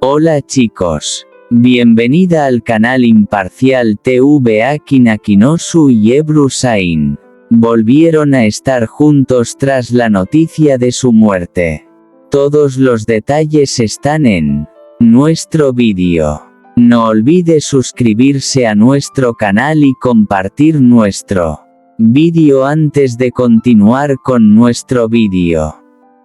Hola chicos. Bienvenida al canal Imparcial TV. Aki Nakinosu y Ebru Sain volvieron a estar juntos tras la noticia de su muerte. Todos los detalles están en nuestro vídeo. No olvide suscribirse a nuestro canal y compartir nuestro vídeo antes de continuar con nuestro vídeo.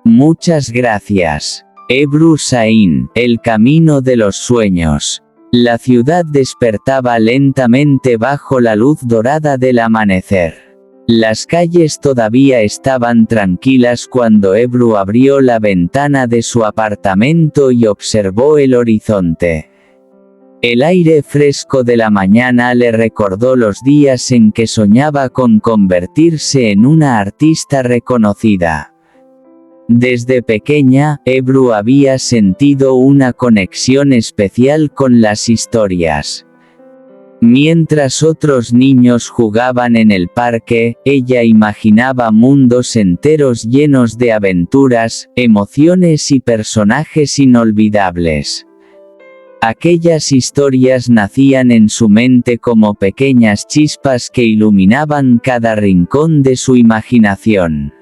Muchas gracias. Ebru Sain, el camino de los sueños. La ciudad despertaba lentamente bajo la luz dorada del amanecer. Las calles todavía estaban tranquilas cuando Ebru abrió la ventana de su apartamento y observó el horizonte. El aire fresco de la mañana le recordó los días en que soñaba con convertirse en una artista reconocida. Desde pequeña, Ebru había sentido una conexión especial con las historias. Mientras otros niños jugaban en el parque, ella imaginaba mundos enteros llenos de aventuras, emociones y personajes inolvidables. Aquellas historias nacían en su mente como pequeñas chispas que iluminaban cada rincón de su imaginación.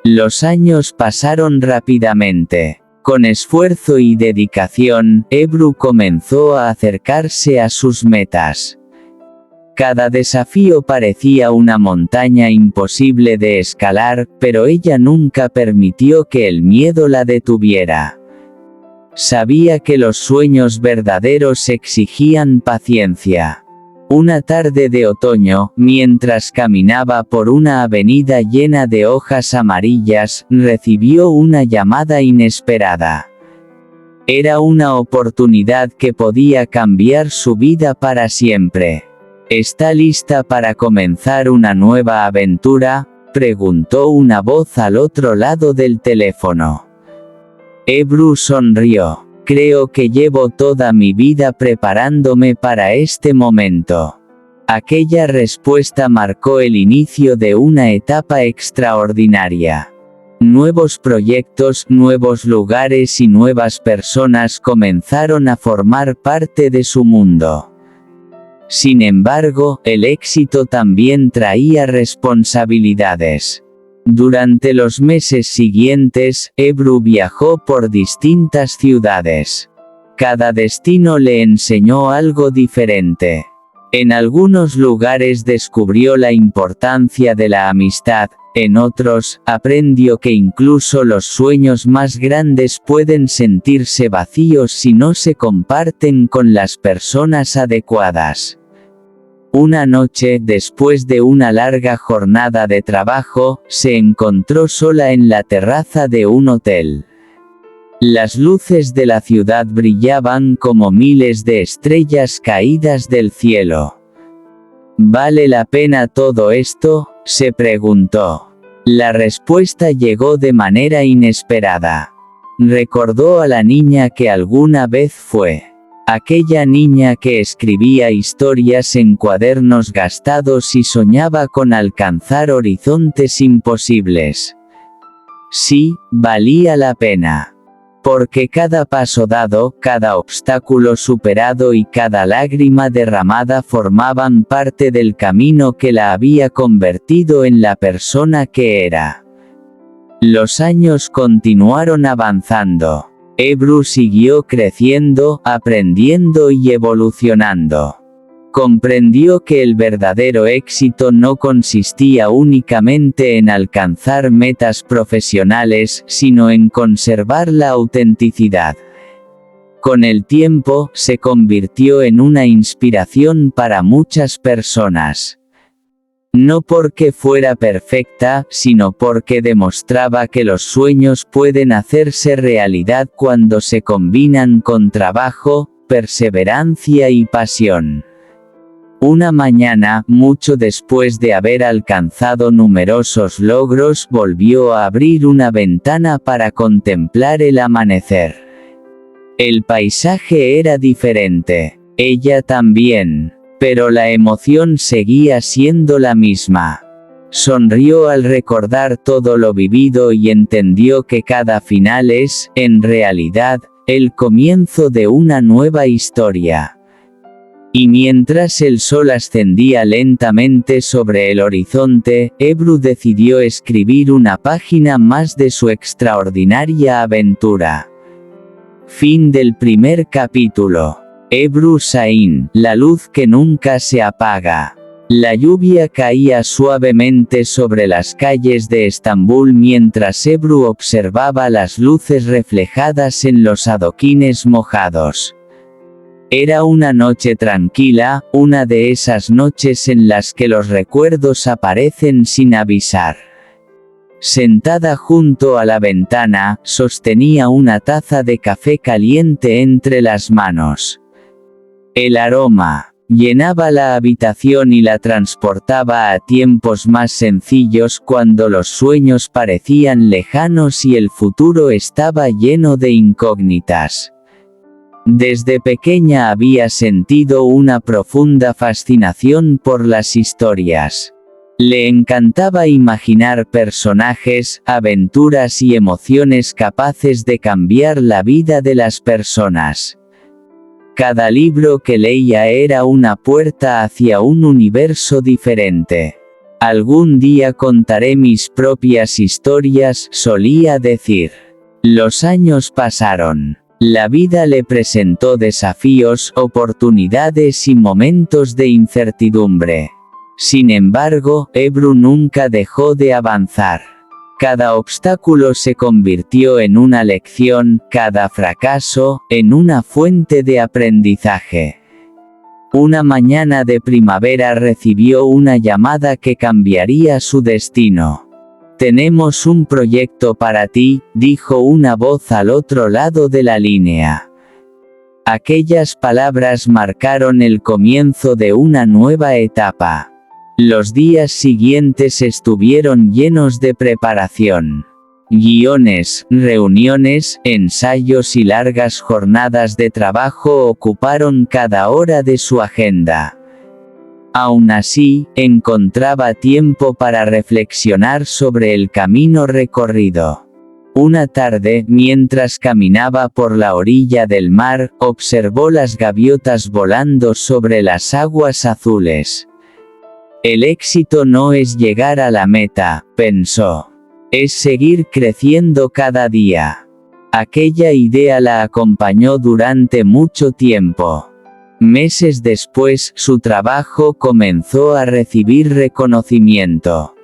Los años pasaron rápidamente. Con esfuerzo y dedicación, Ebru comenzó a acercarse a sus metas. Cada desafío parecía una montaña imposible de escalar, pero ella nunca permitió que el miedo la detuviera. Sabía que los sueños verdaderos exigían paciencia. Una tarde de otoño, mientras caminaba por una avenida llena de hojas amarillas, recibió una llamada inesperada. Era una oportunidad que podía cambiar su vida para siempre. ¿Está lista para comenzar una nueva aventura?, preguntó una voz al otro lado del teléfono. Ebru sonrió. Creo que llevo toda mi vida preparándome para este momento. Aquella respuesta marcó el inicio de una etapa extraordinaria. Nuevos proyectos, nuevos lugares y nuevas personas comenzaron a formar parte de su mundo. Sin embargo, el éxito también traía responsabilidades. Durante los meses siguientes, Ebru viajó por distintas ciudades. Cada destino le enseñó algo diferente. En algunos lugares descubrió la importancia de la amistad, en otros, aprendió que incluso los sueños más grandes pueden sentirse vacíos si no se comparten con las personas adecuadas. Una noche, después de una larga jornada de trabajo, se encontró sola en la terraza de un hotel. Las luces de la ciudad brillaban como miles de estrellas caídas del cielo. ¿Vale la pena todo esto?, se preguntó. La respuesta llegó de manera inesperada. Recordó a la niña que alguna vez fue. Aquella niña que escribía historias en cuadernos gastados y soñaba con alcanzar horizontes imposibles. Sí, valía la pena. Porque cada paso dado, cada obstáculo superado y cada lágrima derramada formaban parte del camino que la había convertido en la persona que era. Los años continuaron avanzando. Ebru siguió creciendo, aprendiendo y evolucionando. Comprendió que el verdadero éxito no consistía únicamente en alcanzar metas profesionales, sino en conservar la autenticidad. Con el tiempo, se convirtió en una inspiración para muchas personas. No porque fuera perfecta, sino porque demostraba que los sueños pueden hacerse realidad cuando se combinan con trabajo, perseverancia y pasión. Una mañana, mucho después de haber alcanzado numerosos logros, volvió a abrir una ventana para contemplar el amanecer. El paisaje era diferente. Ella también. Pero la emoción seguía siendo la misma. Sonrió al recordar todo lo vivido y entendió que cada final es, en realidad, el comienzo de una nueva historia. Y mientras el sol ascendía lentamente sobre el horizonte, Ebru decidió escribir una página más de su extraordinaria aventura. Fin del primer capítulo. Ebru Sahin, la luz que nunca se apaga. La lluvia caía suavemente sobre las calles de Estambul mientras Ebru observaba las luces reflejadas en los adoquines mojados. Era una noche tranquila, una de esas noches en las que los recuerdos aparecen sin avisar. Sentada junto a la ventana, sostenía una taza de café caliente entre las manos. El aroma llenaba la habitación y la transportaba a tiempos más sencillos cuando los sueños parecían lejanos y el futuro estaba lleno de incógnitas. Desde pequeña había sentido una profunda fascinación por las historias. Le encantaba imaginar personajes, aventuras y emociones capaces de cambiar la vida de las personas. Cada libro que leía era una puerta hacia un universo diferente. Algún día contaré mis propias historias, solía decir. Los años pasaron. La vida le presentó desafíos, oportunidades y momentos de incertidumbre. Sin embargo, Ebru nunca dejó de avanzar. Cada obstáculo se convirtió en una lección, cada fracaso, en una fuente de aprendizaje. Una mañana de primavera recibió una llamada que cambiaría su destino. «Tenemos un proyecto para ti», dijo una voz al otro lado de la línea. Aquellas palabras marcaron el comienzo de una nueva etapa. Los días siguientes estuvieron llenos de preparación. Guiones, reuniones, ensayos y largas jornadas de trabajo ocuparon cada hora de su agenda. Aún así, encontraba tiempo para reflexionar sobre el camino recorrido. Una tarde, mientras caminaba por la orilla del mar, observó las gaviotas volando sobre las aguas azules. El éxito no es llegar a la meta, pensó. Es seguir creciendo cada día. Aquella idea la acompañó durante mucho tiempo. Meses después, su trabajo comenzó a recibir reconocimiento.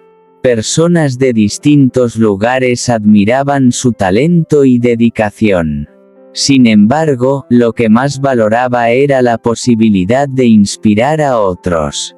Personas de distintos lugares admiraban su talento y dedicación. Sin embargo, lo que más valoraba era la posibilidad de inspirar a otros.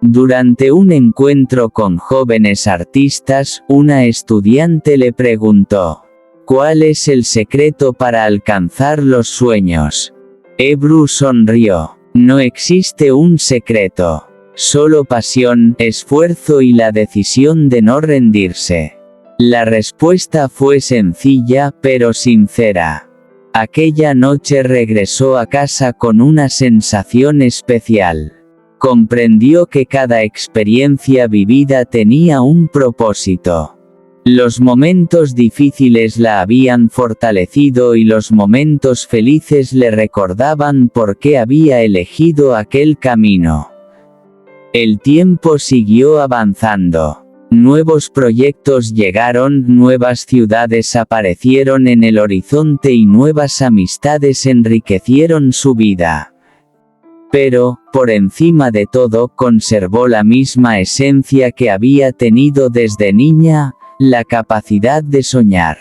Durante un encuentro con jóvenes artistas, una estudiante le preguntó: ¿cuál es el secreto para alcanzar los sueños? Ebru sonrió. No existe un secreto. Solo pasión, esfuerzo y la decisión de no rendirse. La respuesta fue sencilla, pero sincera. Aquella noche regresó a casa con una sensación especial. Comprendió que cada experiencia vivida tenía un propósito. Los momentos difíciles la habían fortalecido y los momentos felices le recordaban por qué había elegido aquel camino. El tiempo siguió avanzando. Nuevos proyectos llegaron, nuevas ciudades aparecieron en el horizonte y nuevas amistades enriquecieron su vida. Pero, por encima de todo, conservó la misma esencia que había tenido desde niña: la capacidad de soñar.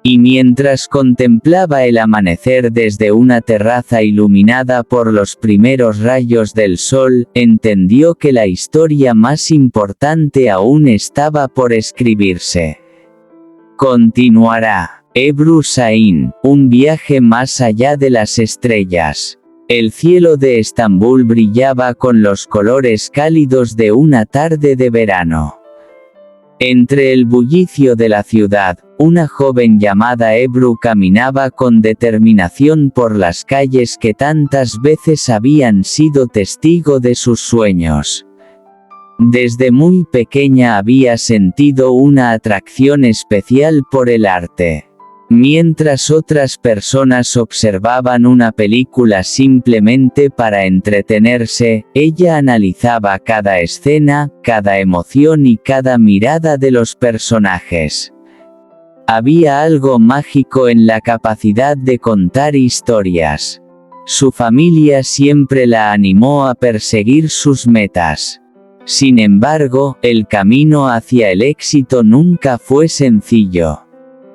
Y mientras contemplaba el amanecer desde una terraza iluminada por los primeros rayos del sol, entendió que la historia más importante aún estaba por escribirse. Continuará. Ebru Sahin, un viaje más allá de las estrellas. El cielo de Estambul brillaba con los colores cálidos de una tarde de verano. Entre el bullicio de la ciudad, una joven llamada Ebru caminaba con determinación por las calles que tantas veces habían sido testigo de sus sueños. Desde muy pequeña había sentido una atracción especial por el arte. Mientras otras personas observaban una película simplemente para entretenerse, ella analizaba cada escena, cada emoción y cada mirada de los personajes. Había algo mágico en la capacidad de contar historias. Su familia siempre la animó a perseguir sus metas. Sin embargo, el camino hacia el éxito nunca fue sencillo.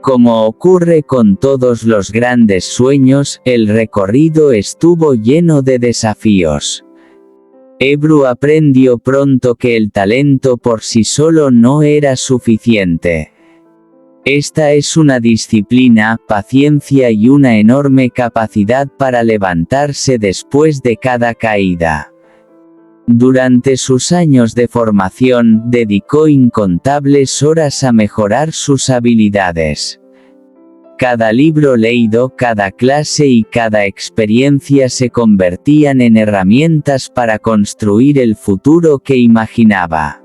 Como ocurre con todos los grandes sueños, el recorrido estuvo lleno de desafíos. Ebru aprendió pronto que el talento por sí solo no era suficiente. Esta es una disciplina, paciencia y una enorme capacidad para levantarse después de cada caída. Durante sus años de formación, dedicó incontables horas a mejorar sus habilidades. Cada libro leído, cada clase y cada experiencia se convertían en herramientas para construir el futuro que imaginaba.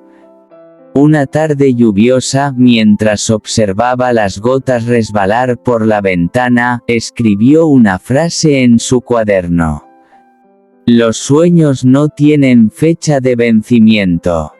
Una tarde lluviosa, mientras observaba las gotas resbalar por la ventana, escribió una frase en su cuaderno. Los sueños no tienen fecha de vencimiento.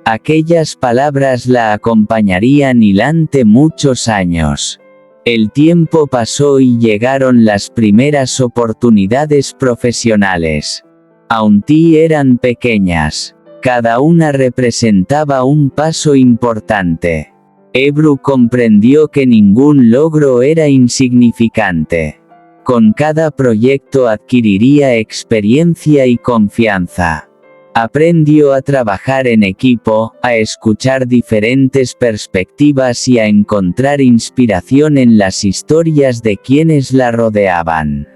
Aquellas palabras la acompañarían durante muchos años. El tiempo pasó y llegaron las primeras oportunidades profesionales. Aunque eran pequeñas, cada una representaba un paso importante. Ebru comprendió que ningún logro era insignificante. Con cada proyecto adquiriría experiencia y confianza. Aprendió a trabajar en equipo, a escuchar diferentes perspectivas y a encontrar inspiración en las historias de quienes la rodeaban.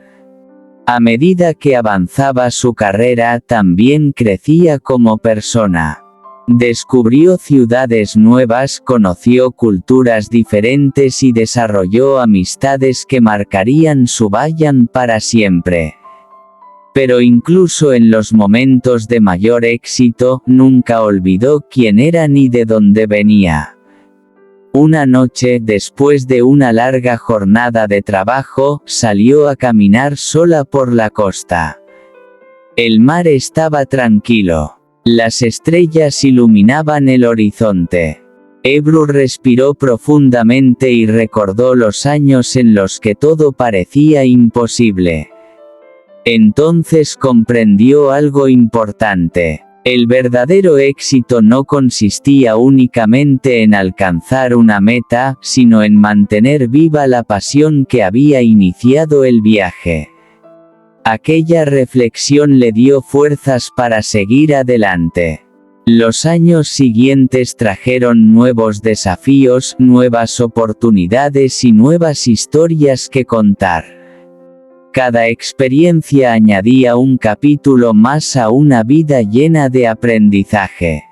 A medida que avanzaba su carrera, también crecía como persona. Descubrió ciudades nuevas, conoció culturas diferentes y desarrolló amistades que marcarían su vida para siempre. Pero incluso en los momentos de mayor éxito, nunca olvidó quién era ni de dónde venía. Una noche, después de una larga jornada de trabajo, salió a caminar sola por la costa. El mar estaba tranquilo. Las estrellas iluminaban el horizonte. Ebru respiró profundamente y recordó los años en los que todo parecía imposible. Entonces comprendió algo importante. El verdadero éxito no consistía únicamente en alcanzar una meta, sino en mantener viva la pasión que había iniciado el viaje. Aquella reflexión le dio fuerzas para seguir adelante. Los años siguientes trajeron nuevos desafíos, nuevas oportunidades y nuevas historias que contar. Cada experiencia añadía un capítulo más a una vida llena de aprendizaje.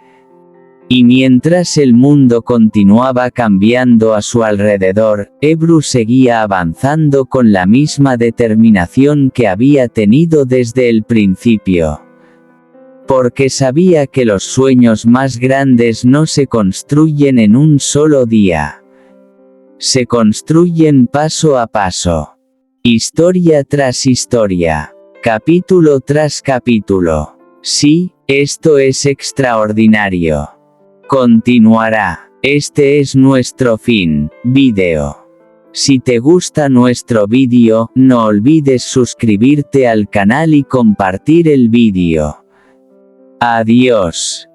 Y mientras el mundo continuaba cambiando a su alrededor, Ebru seguía avanzando con la misma determinación que había tenido desde el principio. Porque sabía que los sueños más grandes no se construyen en un solo día. Se construyen paso a paso. Historia tras historia. Capítulo tras capítulo. Sí, esto es extraordinario. Continuará. Este es nuestro fin, vídeo. Si te gusta nuestro vídeo, no olvides suscribirte al canal y compartir el vídeo. Adiós.